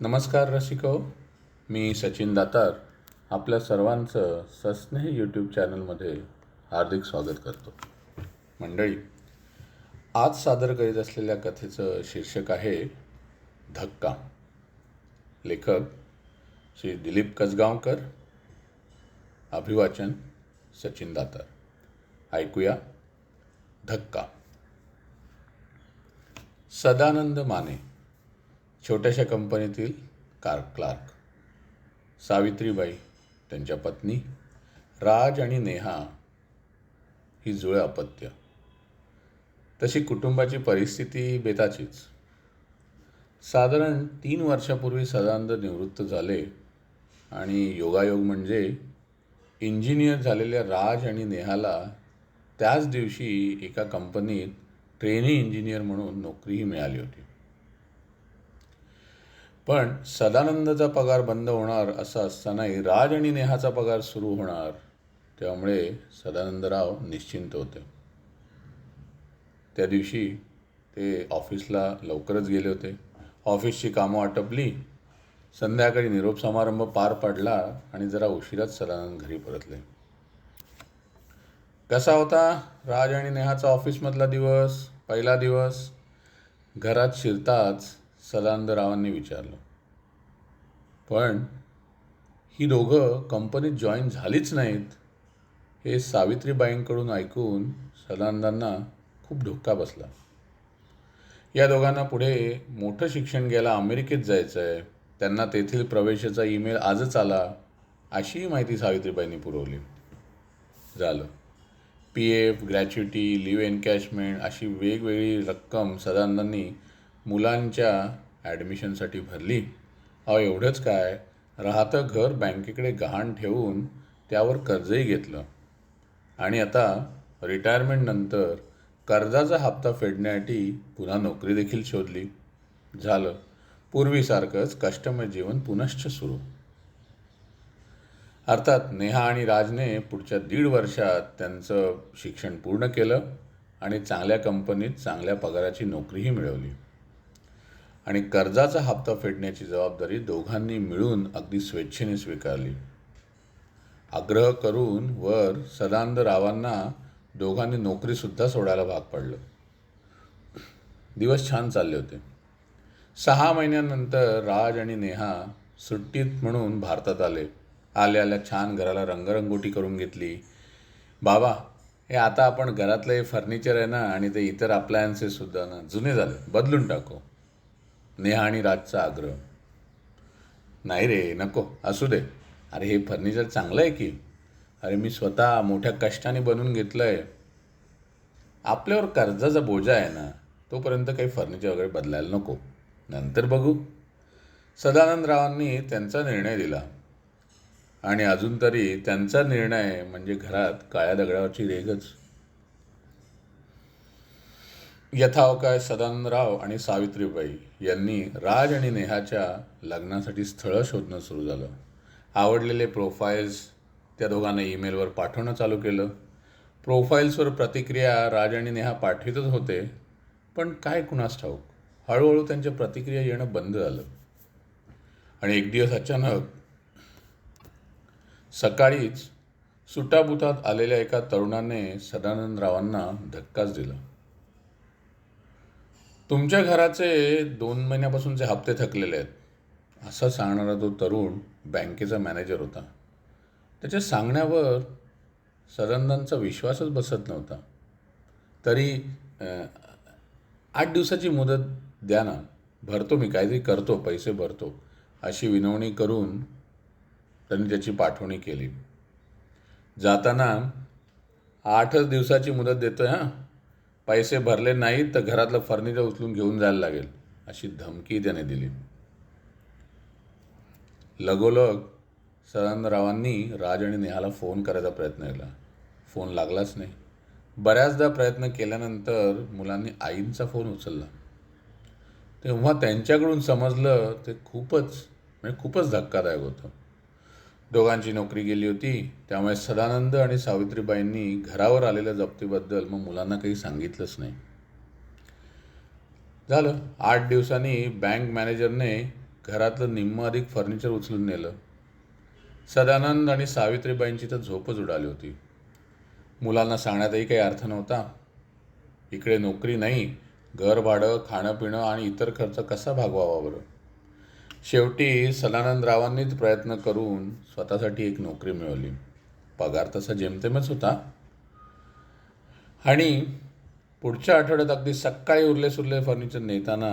नमस्कार रसिको. मी सचिन दातार आपल्या सर्वांचं सस्नेह यूट्यूब चॅनलमध्ये हार्दिक स्वागत करतो. मंडळी, आज सादर करीत असलेल्या कथेचं शीर्षक आहे धक्का. लेखक श्री दिलीप कसगावकर, अभिवाचन सचिन दातार. ऐकूया धक्का. सदानंद माने, छोट्याशा कंपनीतील क्लार्क. सावित्रीबाई, त्यांच्या पत्नी. राज आणि नेहा ही जुळं अपत्य. तशी कुटुंबाची परिस्थिती बेताचीच. साधारण 3 वर्षापूर्वी सदानंद निवृत्त झाले आणि योगायोग म्हणजे इंजिनियर झालेल्या राज आणि नेहाला त्याच दिवशी एका कंपनीत ट्रेनी इंजिनियर म्हणून नोकरीही मिळाली होती. पण सदानंदचा पगार बंद होणार असं असतानाही राज आणि नेहाचा पगार सुरू होणार, त्यामुळे सदानंदराव निश्चिंत होते. त्या दिवशी ते ऑफिसला लवकरच गेले होते. ऑफिसची कामं आटपली, संध्याकाळी निरोप समारंभ पार पडला आणि जरा उशिराच सदानंद घरी परतले. कसा होता राज आणि नेहाचा ऑफिसमधला दिवस, पहिला दिवस? घरात शिरताच सदानंदरावांनी विचारलं. पण ही दोघं कंपनीत जॉईन झालीच नाहीत हे सावित्रीबाईंकडून ऐकून सदानंदांना खूप धक्का बसला. या दोघांना पुढे मोठं शिक्षण घ्यायला अमेरिकेत जायचं आहे, त्यांना तेथील प्रवेशाचा ईमेल आजच आला, अशीही माहिती सावित्रीबाईंनी पुरवली. झालं. PF, ग्रॅच्युटी, लिव्ह एनकॅशमेंट अशी वेगवेगळी रक्कम सदानंदांनी मुलांच्या ॲडमिशनसाठी भरली. एवढंच काय, राहतं घर बँकेकडे गहाण ठेवून त्यावर कर्जही घेतलं आणि आता रिटायरमेंटनंतर कर्जाचा हप्ता फेडण्यासाठी पुन्हा नोकरी देखील शोधली. झालं. पूर्वीसारखंच कष्टमय जीवन पुनश्च सुरू. अर्थात नेहा आणि राजने पुढच्या 1.5 वर्षात त्यांचं शिक्षण पूर्ण केलं आणि चांगल्या कंपनीत चांगल्या पगाराची नोकरीही मिळवली आणि कर्जाचा हप्ता फेडण्याची जबाबदारी दोघांनी मिळून अगदी स्वेच्छेने स्वीकारली. आग्रह करून वर सदानंदरावांना दोघांनी नोकरीसुद्धा सोडायला भाग पडलं. दिवस छान चालले होते. 6 महिन्यानंतर राज आणि नेहा सुट्टीत म्हणून भारतात आले. आल्या छान घराला रंगरंगोटी करून घेतली. बाबा, हे आता आपण घरातलं हे फर्निचर आहे ना आणि ते इतर अप्लायन्सेससुद्धा ना जुने झाले, बदलून टाकू. नेहा आणि राजचा आग्रह. नाही रे, नको, असू दे. अरे हे फर्निचर चांगलं आहे की. अरे मी स्वतः मोठ्या कष्टाने बनवून घेतलं आहे. आपल्यावर कर्जाचा बोजा आहे ना, तोपर्यंत काही फर्निचर वगैरे बदलायला नको, नंतर बघू. सदानंदरावांनी त्यांचा निर्णय दिला आणि अजून तरी त्यांचा निर्णय म्हणजे घरात काळ्या दगडावरची रेघच. यथावकाश सदानंदराव आणि सावित्रीबाई यांनी राज आणि नेहाच्या लग्नासाठी स्थळं शोधणं सुरू झालं. आवडलेले प्रोफाईल्स त्या दोघांना ईमेलवर पाठवणं चालू केलं. प्रोफाईल्सवर प्रतिक्रिया राज आणि नेहा पाठवितच होते, पण काय कुणास ठाऊक, हळूहळू त्यांच्या प्रतिक्रिया येणं बंद झालं. आणि एक दिवस अचानक सकाळीच सुटाबुतात आलेल्या एका तरुणाने सदानंदरावांना धक्काच दिला. तुमच्या घराचे 2 महिन्यापासूनचे हप्ते थकलेले आहेत, असं सांगणारा तो तरुण बँकेचा मॅनेजर होता. त्याच्या सांगण्यावर सदानंदांचा विश्वासच बसत नव्हता. तरी 8 दिवसाची मुदत द्या ना, भरतो, मी काहीतरी करतो, पैसे भरतो, अशी विनवणी करून त्यांनी त्याची पाठवणी केली. जाताना 8च दिवसाची मुदत देतोय हां, पैसे भरले नाहीत तर घरातलं फर्निचर उचलून घेऊन जायला लागेल, अशी धमकी त्याने दिली. लगोलग सदानंदरावांनी राज आणि नेहाला फोन करायचा प्रयत्न केला. फोन लागलाच नाही. बऱ्याचदा प्रयत्न केल्यानंतर मुलांनी आईंचा फोन उचलला. तेव्हा त्यांच्याकडून समजलं ते खूपच धक्कादायक होतं. दोघांची नोकरी गेली होती, त्यामुळे सदानंद आणि सावित्रीबाईंनी घरावर आलेल्या जप्तीबद्दल मग मुलांना काही सांगितलंच नाही. झालं. 8 दिवसांनी बँक मॅनेजरने घरातलं निम्म अधिक फर्निचर उचलून नेलं. सदानंद आणि सावित्रीबाईंची तर झोपच उडाली होती. मुलांना सांगण्यातही काही अर्थ नव्हता. इकडे नोकरी नाही, घर भाडं, खाणं पिणं आणि इतर खर्च कसा भागवावा बरं. शेवटी सदानंदरावांनीच प्रयत्न करून स्वतःसाठी एक नोकरी मिळवली. पगार तसा जेमतेमच होता. आणि पुढच्या आठवड्यात अगदी सकाळी उरले सुरले फर्निचर नेताना,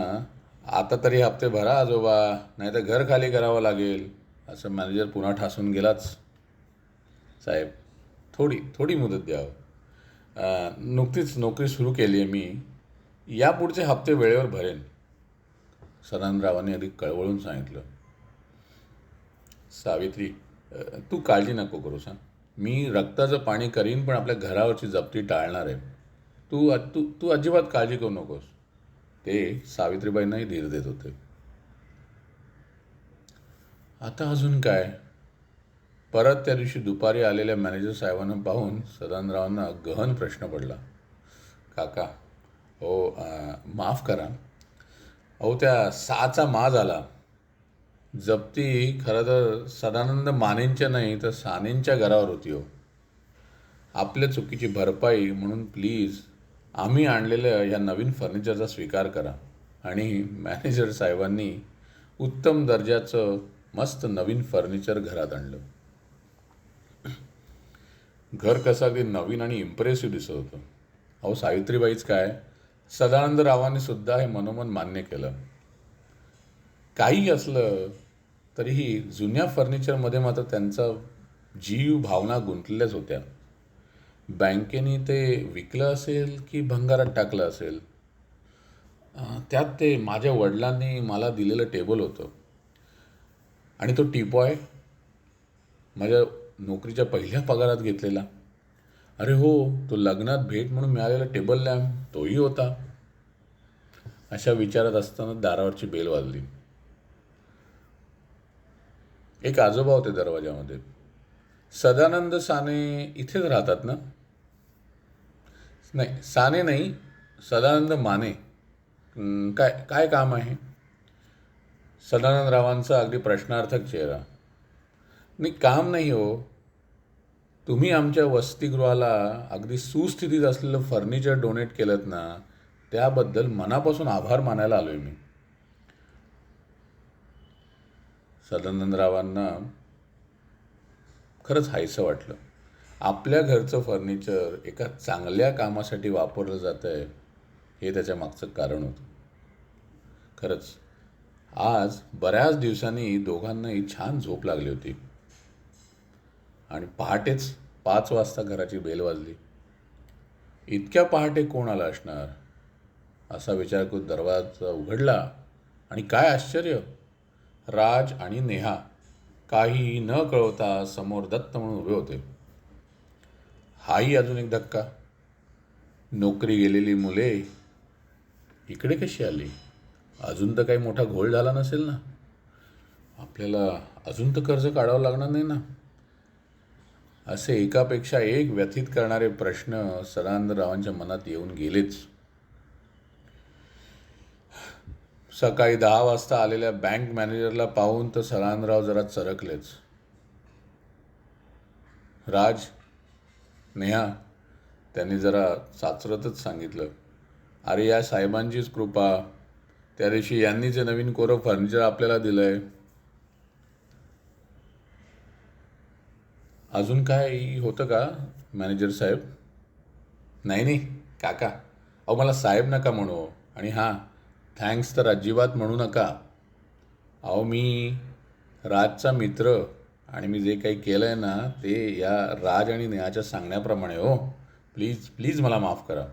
आता तरी हप्ते भरा आजोबा, नाही तर घर खाली करावं लागेल, असं मॅनेजर पुन्हा ठासून गेलाच. साहेब, थोडी थोडी मुदत द्यावं. नुकतीच नोकरी सुरू केली आहे मी, यापुढचे हप्ते वेळेवर भरेन, सदानंदरावांनी अधिक कळवळून सांगितलं. सावित्री, तू काळजी नको करूस. मी रक्ताचं पाणी करीन, पण आपल्या घरावरची जप्ती टाळणार आहे. तू तू तू अजिबात काळजी करू नकोस, ते सावित्रीबाईंनाही धीर देत होते. आता अजून काय. परत त्या दिवशी दुपारी आलेल्या मॅनेजर साहेबांना पाहून सदानंदरावांना गहन प्रश्न पडला. काका, हो, माफ करा. अहो, त्या 6चा मा झाला. जप्ती खरं तर सदानंद मानेंच्या नाही तर सानेंच्या घरावर होती हो. आपल्या चुकीची भरपाई म्हणून प्लीज आम्ही आणलेल्या या नवीन फर्निचरचा स्वीकार करा. आणि मॅनेजर साहेबांनी उत्तम दर्जाचं मस्त नवीन फर्निचर घरात आणलं. घर कसं अगदी नवीन आणि इम्प्रेसिव्ह दिसत होतं. अहो, सावित्रीबाईच काय, सदानंदरावांनी सुद्धा हे मनोमन मान्य केलं. काही असलं तरीही जुन्या फर्निचरमध्ये मात्र त्यांचा जीव भावना गुंतलेल्याच होत्या. बँकेने ते विकलं असेल की भंगारात टाकलं असेल. त्यात ते माझ्या वडिलांनी मला दिलेलं टेबल होतं. आणि तो टीपॉय माझ्या नोकरीच्या पहिल्या पगारात घेतलेला. अरे हो, तो लग्नात भेट म्हणून मिळालेला टेबल लॅम्प तोही होता. अशा विचारात असताना दारावरची बेल वाजली. एक आजोबा होते दरवाजामध्ये. सदानंद साने इथेच राहतात ना? नाही, साने नाही, सदानंद माने. काय काय काम आहे? सदानंदरावांचा अगदी प्रश्नार्थक चेहरा. नाही, काम नाही हो. तुम्ही आमच्या वसतिगृहाला अगदी सुस्थितीत असलेलं फर्निचर डोनेट केलं ना, त्याबद्दल मनापासून आभार मानायला आलो आहे मी. सदानंदरावांना खरंच हायसं वाटलं. आपल्या घरचं फर्निचर एका चांगल्या कामासाठी वापरलं जातं आहे, हे त्याच्या मागचं कारण होतं. खरंच आज बऱ्याच दिवसांनी दोघांनाही छान झोप लागली होती. आणि पहाटेच 5 वाजता घराची बेल वाजली. इतक्या पहाटे कोण आला असणार, असा विचार करून दरवाजा उघडला. आणि काय आश्चर्य, राज आणि नेहा काहीही न कळवता समोर दत्त म्हणून उभे होते. हाही अजून एक धक्का. नोकरी गेलेली मुले इकडे कशी आली? अजून तर काही मोठा घोळ झाला नसेल ना? आपल्याला अजून तर कर्ज काढावं लागणार नाही ना? असे एकापेक्षा एक व्यथित करणारे प्रश्न सदानंदरावांच्या मनात येऊन गेलेच. सकाळी 10 वाजता आलेल्या बँक मॅनेजरला पाहून तर सदानंदराव जरा चरकलेच. राज, नेहा, त्यांनी जरा चाचरतच सांगितलं, अरे या साहेबांचीच कृपा. त्या दिवशी यांनी जे नवीन कोरं फर्निचर आपल्याला दिलं आहे. अजून काय होतं का मॅनेजर साहेब? नाही नाही काका, अहो मला साहेब नका म्हणू. आणि हां, थँक्स तर अजिबात म्हणू नका. अहो मी राजचा मित्र, आणि मी जे काही केलं आहे ना ते या राज आणि नेहाच्या सांगण्याप्रमाणे. हो, प्लीज प्लीज मला माफ करा.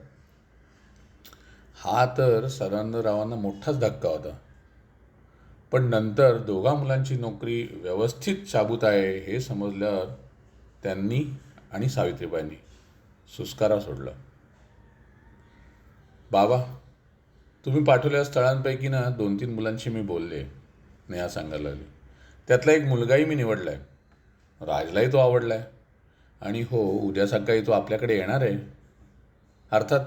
हा तर सदानंदरावांना मोठाच धक्का होता. पण नंतर दोघा मुलांची नोकरी व्यवस्थित शाबूत आहे हे समजल्यावर त्यांनी आणि सावित्रीबाईंनी सुस्कारा सोडला. बाबा, तुम्ही पाठवलेल्या स्थळांपैकी ना 2-3 मुलांशी मी बोलले, नेहा सांगायला लागली. त्यातला एक मुलगाही मी निवडला आहे. राजलाही तो आवडला आहे. आणि हो, उद्या सकाळी तो आपल्याकडे येणार आहे. अर्थात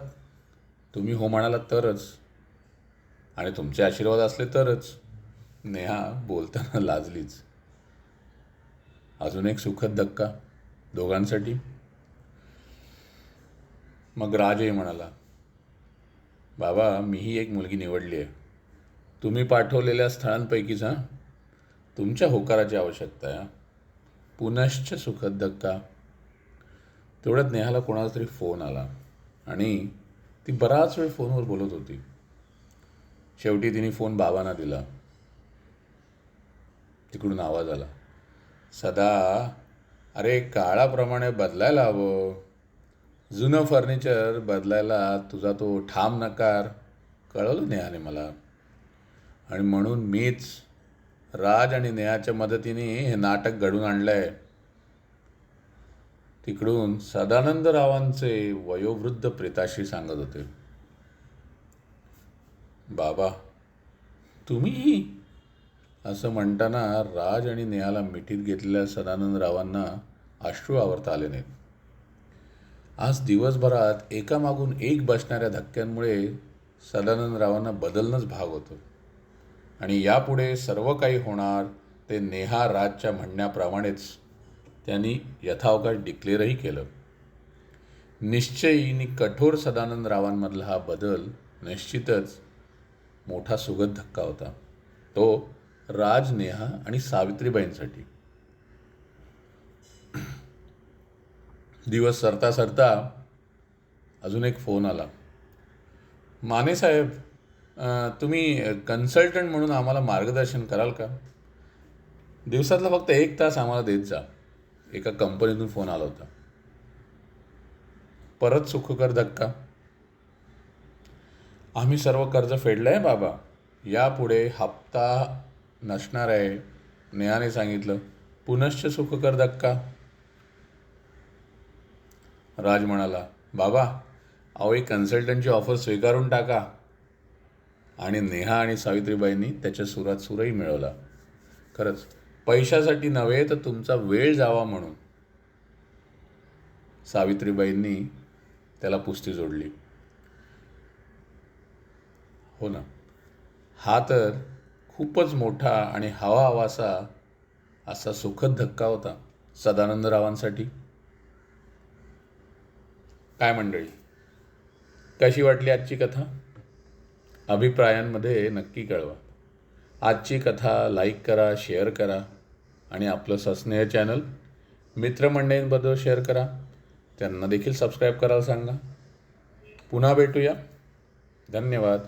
तुम्ही हो म्हणालात तरच, आणि तुमचे आशीर्वाद असले तरच. नेहा बोलताना लाजलीच. अजून एक सुखद धक्का दोघांसाठी. मग राजही म्हणाला, बाबा मीही एक मुलगी निवडली आहे. तुम्ही पाठवलेल्या स्थळांपैकीच. तुमच्या होकाराची आवश्यकता आहे. पुनश्च सुखद धक्का. तेवढ्यात नेहाला कोणाचा तरी फोन आला आणि ती बराच वेळ फोनवर बोलत होती. शेवटी तिने फोन बाबांना दिला. तिकडून आवाज आला, सदा, अरे काळाप्रमाणे बदलायला हवं. जुनं फर्निचर बदलायला तुझा तो ठाम नकार कळवलं नेहाने मला. आणि म्हणून मीच राज आणि नेहाच्या मदतीने हे नाटक घडून आणलं आहे. तिकडून सदानंदरावांचे वयोवृद्ध प्रेताशी सांगत होते. बाबा तुम्ही, असं म्हणताना राज आणि नेहाला मिठीत घेतलेल्या सदानंदरावांना अश्रू आवरता आले नाहीत. आज दिवसभरात एकामागून एक बसणाऱ्या धक्क्यांमुळे सदानंदरावांना बदलणंच भाग होतं. आणि यापुढे सर्व काही होणार ते नेहा राजच्या म्हणण्याप्रमाणेच त्यांनी यथावकाश डिक्लेअरही केलं. निश्चयी आणि कठोर सदानंदरावांमधला हा बदल निश्चितच मोठा सुखद धक्का होता. तो राज, नेहा आणि सावित्रीबाईंसाठी. दिवस सरता सरता अजून एक फोन आला. माने साहेब, तुम्ही कन्सल्टंट म्हणून आम्हाला मार्गदर्शन कराल का? दिवसातला फक्त 1 तास आम्हाला देत जा. एका कंपनीतून फोन आला होता. परत सुखकर धक्का. आम्ही सर्व कर्ज फेडलं आहे बाबा, यापुढे हप्ता नसणार आहे, नेहाने सांगितलं. पुनश्च सुखकर धक्का. राज म्हणाला, बाबा अहो एक कन्सल्टंटची ऑफर स्वीकारून टाका. आणि नेहा आणि सावित्रीबाईंनी त्याच्या सुरात सूरही मिळवला. खरंच पैशासाठी नव्हे तर तुमचा वेळ जावा म्हणून सावित्रीबाईंनी त्याला पुस्ती जोडली. हो ना, हा तर खूपच मोठा आणि हवाहवासा असा सुखद धक्का होता सदानंदरावांसाठी. काय मंडळी, कशी वाटली आजची कथा? अभिप्रायांमध्ये नक्की कळवा. आजची कथा लाईक करा, शेअर करा आणि आपलं सस्नेह चॅनल मित्रमंडळींबरोबर शेअर करा. त्यांना देखील सबस्क्राईब करायला सांगा. पुन्हा भेटूया. धन्यवाद.